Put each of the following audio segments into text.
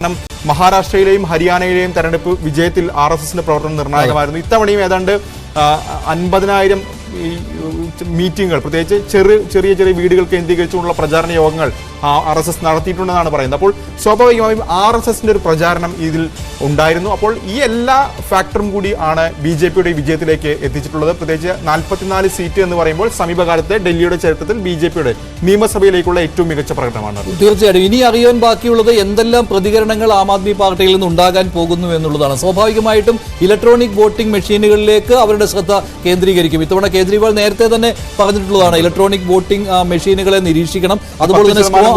കാരണം മഹാരാഷ്ട്രയിലെയും ഹരിയാനയിലെയും തെരഞ്ഞെടുപ്പ് വിജയത്തിൽ RSSന്റെ പ്രവർത്തനം നിർണായകമായിരുന്നു. ഇത്തവണയും ഏതാണ്ട് 50,000 മീറ്റിങ്ങുകൾ, പ്രത്യേകിച്ച് ചെറിയ വീടുകൾ കേന്ദ്രീകരിച്ചുകൊണ്ടുള്ള പ്രചാരണ യോഗങ്ങൾ RSS നടത്തിയിട്ടുണ്ടെന്നാണ് പറയുന്നത്. അപ്പോൾ സ്വാഭാവികമായും RSSന്റെ ഒരു പ്രചാരണം ഇതിൽ ഉണ്ടായിരുന്നു. അപ്പോൾ ഈ എല്ലാ ഫാക്ടറും കൂടി ആണ് BJPയുടെ വിജയത്തിലേക്ക് എത്തിച്ചിട്ടുള്ളത്. പ്രത്യേകിച്ച് 44 സീറ്റ് എന്ന് പറയുമ്പോൾ സമീപകാലത്തെ ഡൽഹിയുടെ ചരിത്രത്തിൽ BJPയുടെ നിയമസഭയിലേക്കുള്ള ഏറ്റവും മികച്ച പ്രകടനമാണ്. തീർച്ചയായും ഇനി അറിയാൻ ബാക്കിയുള്ളത് എന്തെല്ലാം പ്രതികരണങ്ങൾ ആം ആദ്മി പാർട്ടിയിൽ നിന്ന് ഉണ്ടാകാൻ പോകുന്നു എന്നുള്ളതാണ്. സ്വാഭാവികമായിട്ടും ഇലക്ട്രോണിക് വോട്ടിംഗ് മെഷീനുകളിലേക്ക് അവരുടെ ശ്രദ്ധ കേന്ദ്രീകരിക്കും. ഇത്തവണ കേജ്രിവാൾ നേരത്തെ തന്നെ പറഞ്ഞിട്ടുള്ളതാണ് ഇലക്ട്രോണിക് വോട്ടിംഗ് മെഷീനുകളെ നിരീക്ഷിക്കണം, അതുപോലെ തന്നെ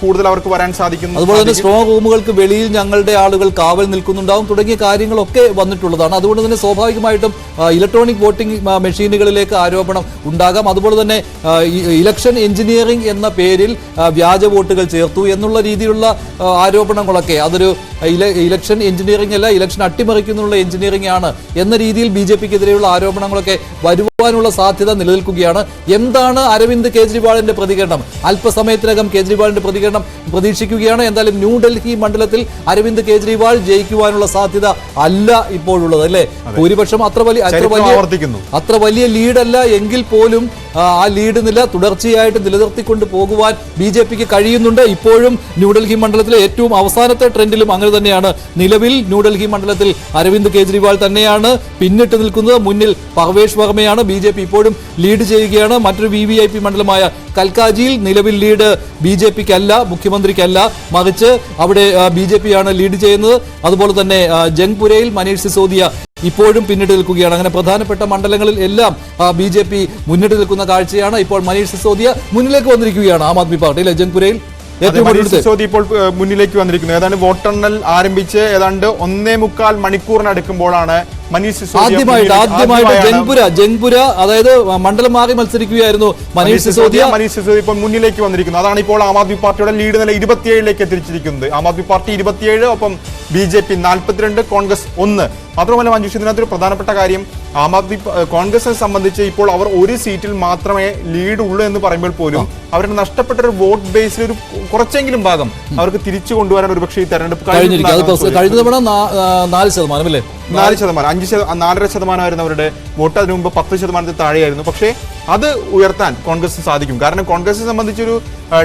കൂടുതൽ അവർക്ക് വരാൻ സാധിക്കും, അതുപോലെ തന്നെ സ്ട്രോങ് റൂമുകൾക്ക് വെളിയിൽ ഞങ്ങളുടെ ആളുകൾ കാവൽ നിൽക്കുന്നുണ്ടാവും തുടങ്ങിയ കാര്യങ്ങളൊക്കെ വന്നിട്ടുള്ളതാണ്. അതുകൊണ്ട് തന്നെ സ്വാഭാവികമായിട്ടും ഇലക്ട്രോണിക് വോട്ടിംഗ് മെഷീനുകളിലേക്ക് ആരോപണം ഉണ്ടാകാം. അതുപോലെ തന്നെ ഇലക്ഷൻ എഞ്ചിനീയറിംഗ് എന്ന പേരിൽ വ്യാജ വോട്ടുകൾ ചേർത്തു എന്നുള്ള രീതിയിലുള്ള ആരോപണങ്ങളൊക്കെ അതൊരു ഇലക്ഷൻ എഞ്ചിനീയറിംഗ് അല്ല, ഇലക്ഷൻ അട്ടിമറിക്കുന്നുള്ള എഞ്ചിനീയറിംഗ് ആണ് എന്ന രീതിയിൽ BJPക്കെതിരെയുള്ള ആരോപണങ്ങളൊക്കെ വരുവാനുള്ള സാധ്യത നിലനിൽക്കുകയാണ്. എന്താണ് അരവിന്ദ് കെജ്രിവാളിന്റെ പ്രതികരണം? അല്പസമയത്തിനകം കെജ്രിവാളിന്റെ പ്രതികരണം പ്രതീക്ഷിക്കുകയാണ്. എന്തായാലും ന്യൂഡൽഹി മണ്ഡലത്തിൽ അരവിന്ദ് കെജ്രിവാൾ ജയിക്കുവാനുള്ള സാധ്യത അല്ല ഇപ്പോഴുള്ളത്, അല്ലേ? ഭൂരിപക്ഷം അത്ര വലിയ ലീഡല്ല എങ്കിൽ പോലും ആ ലീഡ് നില തുടർച്ചയായിട്ട് നിലനിർത്തിക്കൊണ്ട് പോകുവാൻ BJPക്ക് കഴിയുന്നുണ്ട്. ഇപ്പോഴും ന്യൂഡൽഹി മണ്ഡലത്തിലെ ഏറ്റവും അവസാനത്തെ ട്രെൻഡിലും അങ്ങനെ തന്നെയാണ്. നിലവിൽ ന്യൂഡൽഹി മണ്ഡലത്തിൽ അരവിന്ദ് കെജ്രിവാൾ തന്നെയാണ് പിന്നിട്ട് നിൽക്കുന്നത്. മുന്നിൽ പർവേഷ് വർമ്മയാണ്. BJP ഇപ്പോഴും ലീഡ് ചെയ്യുകയാണ്. മറ്റൊരു VVIP മണ്ഡലമായ കൽക്കാജിയിൽ നിലവിൽ ലീഡ് BJPക്കല്ല, മുഖ്യമന്ത്രിക്കല്ല, മറിച്ച് അവിടെ BJP ആണ് ലീഡ് ചെയ്യുന്നത്. അതുപോലെ തന്നെ ജംഗ്പുരയിൽ മനീഷ് സിസോദിയ ഇപ്പോഴും പിന്നിട്ട് നിൽക്കുകയാണ്. അങ്ങനെ പ്രധാനപ്പെട്ട മണ്ഡലങ്ങളിൽ എല്ലാം BJP മുന്നിട്ട് നിൽക്കുന്ന കാഴ്ചയാണ്. ഇപ്പോൾ മനീഷ് സിസോദിയ മുന്നിലേക്ക് വന്നിരിക്കുകയാണ് ആം ആദ്മി പാർട്ടി, അല്ലെ? ജംഗ്പുരയിൽ ഇപ്പോൾ മുന്നിലേക്ക് വന്നിരിക്കുന്നു. ഏതാണ്ട് വോട്ടെണ്ണൽ ആരംഭിച്ച് ഏതാണ്ട് 1.25 മണിക്കൂറിനടുക്കുമ്പോഴാണ് ആദ്യമായിട്ട് ജംഗ്പുര അതായത് മണ്ഡലം മാറി മത്സരിക്കുകയായിരുന്നു മനീഷ് സിസോദിയ ഇപ്പോൾ മുന്നിലേക്ക് വന്നിരിക്കുന്നു. അതാണ് ഇപ്പോൾ ആം ആദ്മി പാർട്ടിയുടെ ലീഡ് നില 27ലേക്ക് എത്തിച്ചിരിക്കുന്നത്. ആം ആദ്മി പാർട്ടി 27, ഒപ്പം BJP 42, കോൺഗ്രസ് 1. മാത്രമല്ല മഞ്ജുഷ്, ഇതിനകത്തൊരു പ്രധാനപ്പെട്ട കാര്യം, കോൺഗ്രസിനെ സംബന്ധിച്ച് ഇപ്പോൾ അവർ ഒരു സീറ്റിൽ മാത്രമേ ലീഡ് ഉള്ളൂ എന്ന് പറയുമ്പോൾ പോലും അവരുടെ നഷ്ടപ്പെട്ട ഒരു വോട്ട് ബേസിൽ ഒരു കുറച്ചെങ്കിലും ഭാഗം അവർക്ക് തിരിച്ചു കൊണ്ടുവരാൻ ഒരുപക്ഷെ ഈ തെരഞ്ഞെടുപ്പ് 4%, അവരുടെ വോട്ട് അതിനു മുമ്പ് 10% താഴെയായിരുന്നു. പക്ഷേ അത് ഉയർത്താൻ കോൺഗ്രസിന് സാധിക്കും. കാരണം കോൺഗ്രസിനെ സംബന്ധിച്ചൊരു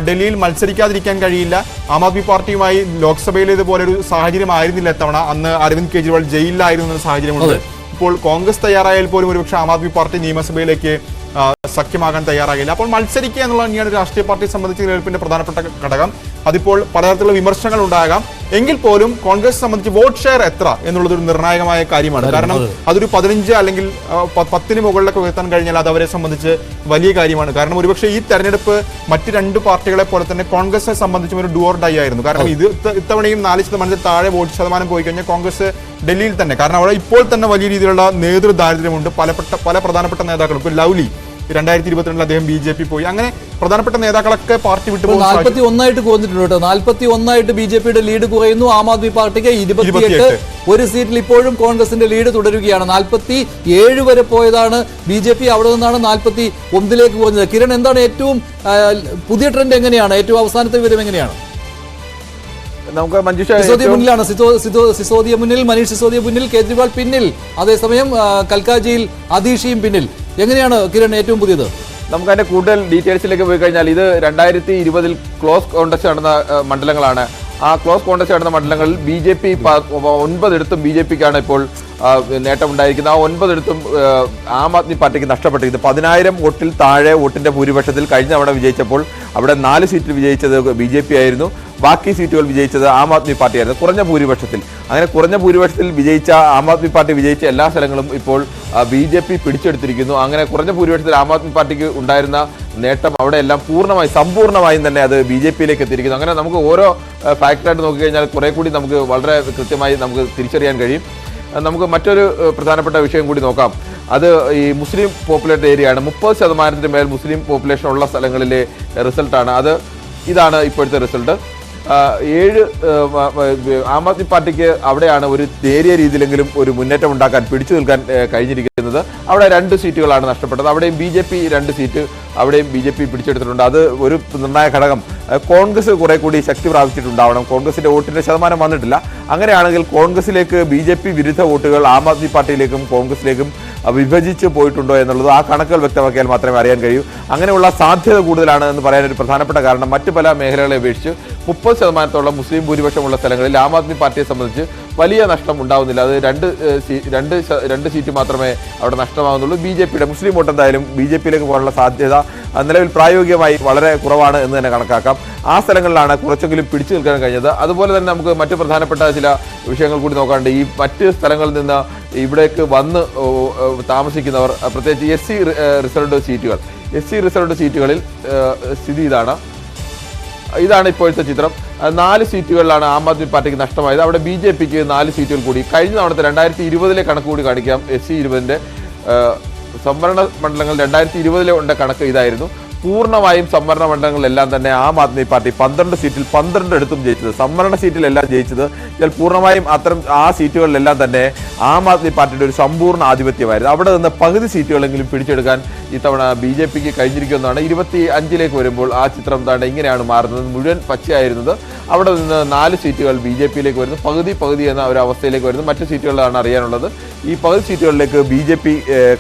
ഡൽഹിയിൽ മത്സരിക്കാതിരിക്കാൻ കഴിയില്ല. ആം ആദ്മി പാർട്ടിയുമായി ലോക്സഭയിലേതുപോലെ ഒരു സാഹചര്യം ആയിരുന്നില്ല ഇത്തവണ. അന്ന് അരവിന്ദ് കെജ്രിവാൾ ജയിലിലായിരുന്നു എന്ന സാഹചര്യമുണ്ട്. ഇപ്പോൾ കോൺഗ്രസ് തയ്യാറായാൽ പോലും ഒരുപക്ഷെ ആം ആദ്മി പാർട്ടി നിയമസഭയിലേക്ക് സഖ്യമാകാൻ തയ്യാറാകില്ല. അപ്പോൾ മത്സരിക്കുക എന്നുള്ളത് തന്നെയാണ് രാഷ്ട്രീയ പാർട്ടിയെ സംബന്ധിച്ച് നിലനിൽപ്പിന്റെ പ്രധാനപ്പെട്ട ഘടകം. അതിപ്പോൾ പലതരത്തിലുള്ള വിമർശനങ്ങൾ ഉണ്ടാകാം. എങ്കിൽ പോലും കോൺഗ്രസ് സംബന്ധിച്ച് വോട്ട് ഷെയർ എത്ര എന്നുള്ളത് ഒരു നിർണായകമായ കാര്യമാണ്. കാരണം അതൊരു 15 അല്ലെങ്കിൽ 10 മുകളിലൊക്കെ ഉയർത്താൻ കഴിഞ്ഞാൽ അത് അവരെ സംബന്ധിച്ച് വലിയ കാര്യമാണ്. കാരണം ഒരുപക്ഷെ ഈ തെരഞ്ഞെടുപ്പ് മറ്റ് 2 പാർട്ടികളെ പോലെ തന്നെ കോൺഗ്രസിനെ സംബന്ധിച്ചും ഒരു ഡു ഓർ ഡൈ ആയിരുന്നു. കാരണം ഇത്തവണയും 4% താഴെ വോട്ട് ശതമാനം പോയി കഴിഞ്ഞാൽ കോൺഗ്രസ് ഡൽഹിയിൽ തന്നെ, കാരണം അവിടെ ഇപ്പോൾ തന്നെ വലിയ രീതിയിലുള്ള നേതൃ ദാരിദ്ര്യമുണ്ട്. പല പ്രധാനപ്പെട്ട നേതാക്കളും, ഇപ്പോൾ ലവ്ലി 2022 അദ്ദേഹം BJP പോയി. അങ്ങനെ പ്രധാനപ്പെട്ട നേതാക്കളൊക്കെ പാർട്ടി വിട്ടു 41 കുറഞ്ഞിട്ടുണ്ട്. 41 BJPയുടെ ലീഡ് കുറയുന്നു. ആം ആദ്മി പാർട്ടിക്ക് 28. ഒരു സീറ്റിൽ ഇപ്പോഴും കോൺഗ്രസിന്റെ ലീഡ് തുടരുകയാണ്. 47 വരെ പോയതാണ് BJP. അവിടെ നിന്നാണ് 41 കുറഞ്ഞത്. കിരൺ, എന്താണ് ഏറ്റവും പുതിയ ട്രെൻഡ്? എങ്ങനെയാണ് ഏറ്റവും അവസാനത്തെ വിവരം? എങ്ങനെയാണ്? നമുക്ക് മഞ്ജുഷ മുന്നിലാണ്, സിസോദിയ മുന്നിൽ, മനീഷ് സിസോദിയ മുന്നിൽ, കേജ്രിവാൾ പിന്നിൽ. അതേസമയം കൽക്കാജിയിൽ അദീഷിയും പിന്നിൽ. എങ്ങനെയാണ് കിരൺ ഏറ്റവും പുതിയത്? നമുക്ക് അതിന്റെ കൂടുതൽ ഡീറ്റെയിൽസിലേക്ക് പോയി കഴിഞ്ഞാൽ ഇത് 2020 ക്ലോസ് കോൺടെസ്റ്റ് നടന്ന മണ്ഡലങ്ങളാണ്. ആ ക്ലോസ് കോൺടെസ്റ്റ് നടന്ന മണ്ഡലങ്ങളിൽ BJP 9 BJPക്കാണ് ഇപ്പോൾ നേട്ടമുണ്ടായിരിക്കുന്നത്. ആ 9 ആം ആദ്മി പാർട്ടിക്ക് നഷ്ടപ്പെട്ടിരിക്കുന്നത്. 10,000 വോട്ടിൽ താഴെ വോട്ടിന്റെ ഭൂരിപക്ഷത്തിൽ കഴിഞ്ഞ തവണ വിജയിച്ചപ്പോൾ അവിടെ 4 സീറ്റിൽ വിജയിച്ചത് BJP ആയിരുന്നു. ബാക്കി സീറ്റുകൾ വിജയിച്ചത് ആം ആദ്മി പാർട്ടിയായിരുന്നു, കുറഞ്ഞ ഭൂരിപക്ഷത്തിൽ. അങ്ങനെ കുറഞ്ഞ ഭൂരിപക്ഷത്തിൽ വിജയിച്ച ആം ആദ്മി പാർട്ടി വിജയിച്ച എല്ലാ സ്ഥലങ്ങളും ഇപ്പോൾ BJP പിടിച്ചെടുത്തിരിക്കുന്നു. അങ്ങനെ കുറഞ്ഞ ഭൂരിപക്ഷത്തിൽ ആം ആദ്മി പാർട്ടിക്ക് ഉണ്ടായിരുന്ന നേട്ടം അവിടെയെല്ലാം സമ്പൂർണ്ണമായും തന്നെ അത് BJPയിലേക്ക് എത്തിയിരിക്കുന്നു. അങ്ങനെ നമുക്ക് ഓരോ ഫാക്ടറായിട്ട് നോക്കിക്കഴിഞ്ഞാൽ കുറെ കൂടി നമുക്ക് വളരെ കൃത്യമായി നമുക്ക് തിരിച്ചറിയാൻ കഴിയും. നമുക്ക് മറ്റൊരു പ്രധാനപ്പെട്ട വിഷയം കൂടി നോക്കാം. അത് ഈ മുസ്ലിം പോപ്പുലേറ്റഡ് ഏരിയ ആണ്. 30% മേൽ മുസ്ലിം പോപ്പുലേഷൻ ഉള്ള സ്ഥലങ്ങളിലെ റിസൾട്ടാണ്. ഇതാണ് ഇപ്പോഴത്തെ റിസൾട്ട്. 7 ആം ആദ്മി പാർട്ടിക്ക് അവിടെയാണ് ഒരു നേരിയ രീതിയിലെങ്കിലും ഒരു മുന്നേറ്റം ഉണ്ടാക്കാൻ പിടിച്ചു നിൽക്കാൻ കഴിഞ്ഞിരിക്കുന്നത്. അവിടെ 2 സീറ്റുകളാണ് നഷ്ടപ്പെട്ടത്. അവിടെയും BJP 2 സീറ്റ് അവിടെയും BJP പിടിച്ചെടുത്തിട്ടുണ്ട്. അത് ഒരു നിർണായക ഘടകം. കോൺഗ്രസ് കുറെ കൂടി ശക്തി പ്രാപിച്ചിട്ടുണ്ടാവണം. കോൺഗ്രസിന്റെ വോട്ടിന്റെ ശതമാനം വന്നിട്ടില്ല. അങ്ങനെയാണെങ്കിൽ കോൺഗ്രസിലേക്ക് BJP വിരുദ്ധ വോട്ടുകൾ ആം ആദ്മി പാർട്ടിയിലേക്കും കോൺഗ്രസിലേക്കും വിഭജിച്ച് പോയിട്ടുണ്ടോ എന്നുള്ളത് ആ കണക്കുകൾ വ്യക്തമാക്കിയാൽ മാത്രമേ അറിയാൻ കഴിയൂ. അങ്ങനെയുള്ള സാധ്യത കൂടുതലാണ് എന്ന് പറയാൻ ഒരു പ്രധാനപ്പെട്ട കാരണം മറ്റു പല മേഖലകളെ അപേക്ഷിച്ച് 30% മുസ്ലിം ഭൂരിപക്ഷമുള്ള സ്ഥലങ്ങളിൽ ആം ആദ്മി പാർട്ടിയെ സംബന്ധിച്ച് വലിയ നഷ്ടം ഉണ്ടാവുന്നില്ല. അത് രണ്ട് സീറ്റ് മാത്രമേ അവിടെ നഷ്ടമാകുന്നുള്ളൂ. BJPയുടെ മുസ്ലിം വോട്ട് എന്തായാലും BJPയിലേക്ക് പോകാനുള്ള സാധ്യത നിലവിൽ പ്രായോഗികമായി വളരെ കുറവാണ് എന്ന് തന്നെ കണക്കാക്കാം. ആ സ്ഥലങ്ങളിലാണ് കുറച്ചെങ്കിലും പിടിച്ചു നിൽക്കാൻ കഴിഞ്ഞത്. അതുപോലെ തന്നെ നമുക്ക് മറ്റു പ്രധാനപ്പെട്ട ചില വിഷയങ്ങൾ കൂടി നോക്കാറുണ്ട്. ഈ മറ്റ് സ്ഥലങ്ങളിൽ നിന്ന് ഇവിടേക്ക് വന്ന് താമസിക്കുന്നവർ, പ്രത്യേകിച്ച് SC റിസർവ്ഡ് സീറ്റുകളിൽ സ്ഥിതി ഇതാണ് ഇപ്പോഴത്തെ ചിത്രം. 4 സീറ്റുകളിലാണ് ആം ആദ്മി പാർട്ടിക്ക് നഷ്ടമായത്. അവിടെ BJPക്ക് 4 സീറ്റുകൾ കൂടി. കഴിഞ്ഞ തവണത്തെ 2020 കണക്ക് കൂടി കാണിക്കാം. SC 20 സംവരണ മണ്ഡലങ്ങൾ 2020 ഉണ്ട കണക്ക് ഇതായിരുന്നു. പൂർണ്ണമായും സംവരണ മണ്ഡലങ്ങളിലെല്ലാം തന്നെ ആം ആദ്മി പാർട്ടി 12 സീറ്റിൽ 12 എടുത്തും ജയിച്ചത്. സംവരണ സീറ്റിലെല്ലാം ജയിച്ചത്. എന്നാൽ പൂർണ്ണമായും ആ സീറ്റുകളിലെല്ലാം തന്നെ ആം ആദ്മി പാർട്ടിയുടെ ഒരു സമ്പൂർണ്ണ ആധിപത്യമായിരുന്നു. അവിടെ നിന്ന് പകുതി സീറ്റുകളെങ്കിലും പിടിച്ചെടുക്കാൻ ഇത്തവണ BJPക്ക് കഴിഞ്ഞിരിക്കുമെന്നാണ്. 25ലേക്ക് വരുമ്പോൾ ആ ചിത്രം ഇങ്ങനെയാണ് മാറുന്നത്. മുഴുവൻ പച്ചയായിരുന്നത് അവിടെ നിന്ന് 4 സീറ്റുകൾ BJPയിലേക്ക് വരുന്നു. പകുതി എന്ന ഒരു അവസ്ഥയിലേക്ക് വരുന്നു. മറ്റു സീറ്റുകളിലാണ് അറിയാനുള്ളത്. ഈ പകുതി സീറ്റുകളിലേക്ക് BJP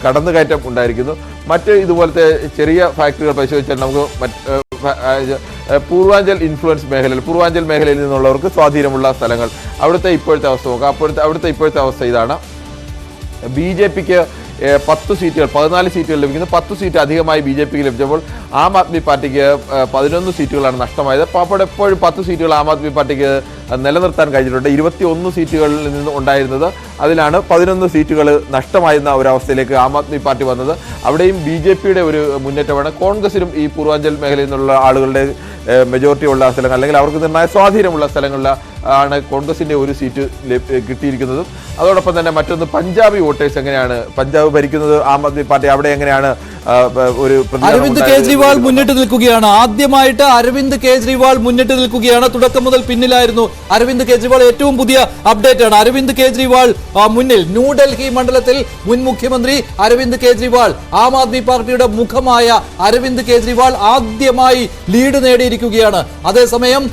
കടന്നുകയറ്റം ഉണ്ടായിരിക്കുന്നു. മറ്റ് ഇതുപോലത്തെ ചെറിയ ഫാക്ടറികൾ പരിശോധിച്ചാൽ നമുക്ക് പൂർവാഞ്ചൽ മേഖലയിൽ നിന്നുള്ളവർക്ക് സ്വാധീനമുള്ള സ്ഥലങ്ങൾ, അവിടുത്തെ ഇപ്പോഴത്തെ അവസ്ഥ നോക്കാം. അവിടുത്തെ ഇപ്പോഴത്തെ അവസ്ഥ ഇതാണ്. BJPക്ക് 10 സീറ്റുകൾ 14 സീറ്റുകൾ ലഭിക്കുന്നു. 10 സീറ്റ് അധികമായി BJPക്ക് ലഭിച്ചപ്പോൾ ആം ആദ്മി പാർട്ടിക്ക് 11 സീറ്റുകളാണ് നഷ്ടമായത്. അപ്പോൾ എപ്പോഴും 10 സീറ്റുകൾ ആം ആദ്മി പാർട്ടിക്ക് നിലനിർത്താൻ കഴിഞ്ഞിട്ടുണ്ട്. 21 സീറ്റുകളിൽ നിന്ന് ഉണ്ടായിരുന്നത് അതിലാണ് 11 സീറ്റുകൾ നഷ്ടമായിരുന്ന ഒരവസ്ഥയിലേക്ക് ആം ആദ്മി പാർട്ടി വന്നത്. അവിടെയും BJPയുടെ ഒരു മുന്നേറ്റമാണ്. കോൺഗ്രസിനും ഈ പൂർവാഞ്ചൽ മേഖലയിൽ നിന്നുള്ള ആളുകളുടെ മെജോറിറ്റി ഉള്ള സ്ഥലങ്ങൾ, അല്ലെങ്കിൽ അവർക്ക് നിർണായ സ്വാധീനമുള്ള സ്ഥലങ്ങളിൽ ആണ് കോൺഗ്രസിന്റെ ഒരു സീറ്റ് കിട്ടിയിരിക്കുന്നതും. അതോടൊപ്പം തന്നെ മറ്റൊന്ന് പഞ്ചാബി വോട്ടേഴ്സ് എങ്ങനെയാണ്, പഞ്ചാബ് ഭരിക്കുന്നത് ആം ആദ്മി പാർട്ടി, അവിടെ എങ്ങനെയാണ് ഒരു അരവിന്ദ് കെജ്രിവാൾ മുന്നിട്ട് നിൽക്കുകയാണ്. ആദ്യമായിട്ട് അരവിന്ദ് കെജ്രിവാൾ മുന്നിട്ട് നിൽക്കുകയാണ്. തുടക്കം മുതൽ പിന്നിലായിരുന്നു അരവിന്ദ് കെജ്രിവാൾ. ഏറ്റവും പുതിയ അപ്ഡേറ്റ് ആണ്. അരവിന്ദ് കെജ്രിവാൾ മുന്നിൽ. ന്യൂഡൽഹി മണ്ഡലത്തിൽ മുൻ മുഖ്യമന്ത്രി അരവിന്ദ് കെജ്രിവാൾ, ആം ആദ്മി പാർട്ടിയുടെ മുഖമായ അരവിന്ദ് കെജ്രിവാൾ ആദ്യമായി ലീഡ് നേടിയിരിക്കുകയാണ്. അതേസമയം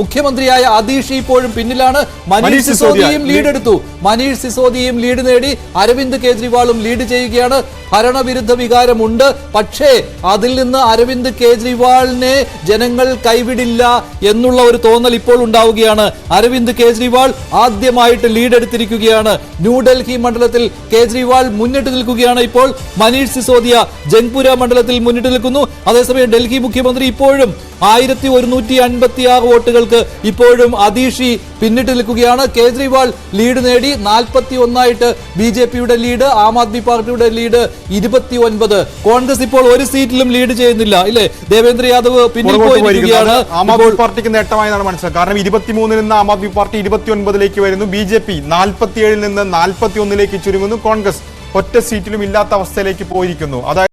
മുഖ്യമന്ത്രിയായ അതീഷ് ഇപ്പോഴും പിന്നിലാണ്. മനീഷ് സിസോദിയും ലീഡ് എടുത്തു. മനീഷ് സിസോദിയും ലീഡ് നേടി. അരവിന്ദ് കെജ്രിവാളും ലീഡ് ചെയ്യുകയാണ്. ഭരണവിരുദ്ധ വികാരമുണ്ട്. പക്ഷേ അതിൽ നിന്ന് അരവിന്ദ് കെജ്രിവാളിനെ ജനങ്ങൾ കൈവിടില്ല എന്നുള്ള ഒരു തോന്നൽ ഇപ്പോൾ ഉണ്ടാവുകയാണ്. അരവിന്ദ് കെജ്രിവാൾ ആദ്യമായിട്ട് ലീഡ് എടുത്തിരിക്കുകയാണ്. ന്യൂഡൽഹി മണ്ഡലത്തിൽ കെജ്രിവാൾ മുന്നിട്ട് നിൽക്കുകയാണ്. ഇപ്പോൾ മനീഷ് സിസോദിയ ജംഗ്പുര മണ്ഡലത്തിൽ മുന്നിട്ട് നിൽക്കുന്നു. അതേസമയം ഡൽഹി മുഖ്യമന്ത്രി ഇപ്പോഴും 1156 വോട്ടുകൾക്ക് ഇപ്പോഴും അതീഷി പിന്നിട്ട് നിൽക്കുകയാണ്. കേജ്രിവാൾ ലീഡ് നേടി. 41 BJPയുടെ ലീഡ്, ആം ആദ്മി പാർട്ടിയുടെ ലീഡ് 29. കോൺഗ്രസ് ഇപ്പോൾ ഒരു സീറ്റിലും ലീഡ് ചെയ്യുന്നില്ല, ഇല്ലേ? ദേവേന്ദ്ര യാദവ് പിന്നിൽ പോയിരിക്കുകയാണ്. ആം ആദ്മി പാർട്ടിക്ക് നേട്ടമായെന്നാണ് മനസ്സിലാക്കുക. കാരണം 23 നിന്ന് ആം ആദ്മി പാർട്ടി 29ലേക്ക് വരുന്നു. BJP 47 നിന്ന് 41ലേക്ക് ചുരുങ്ങുന്നു. കോൺഗ്രസ് ഒറ്റ സീറ്റിലും ഇല്ലാത്ത അവസ്ഥയിലേക്ക് പോയിരിക്കുന്നു. അതായത്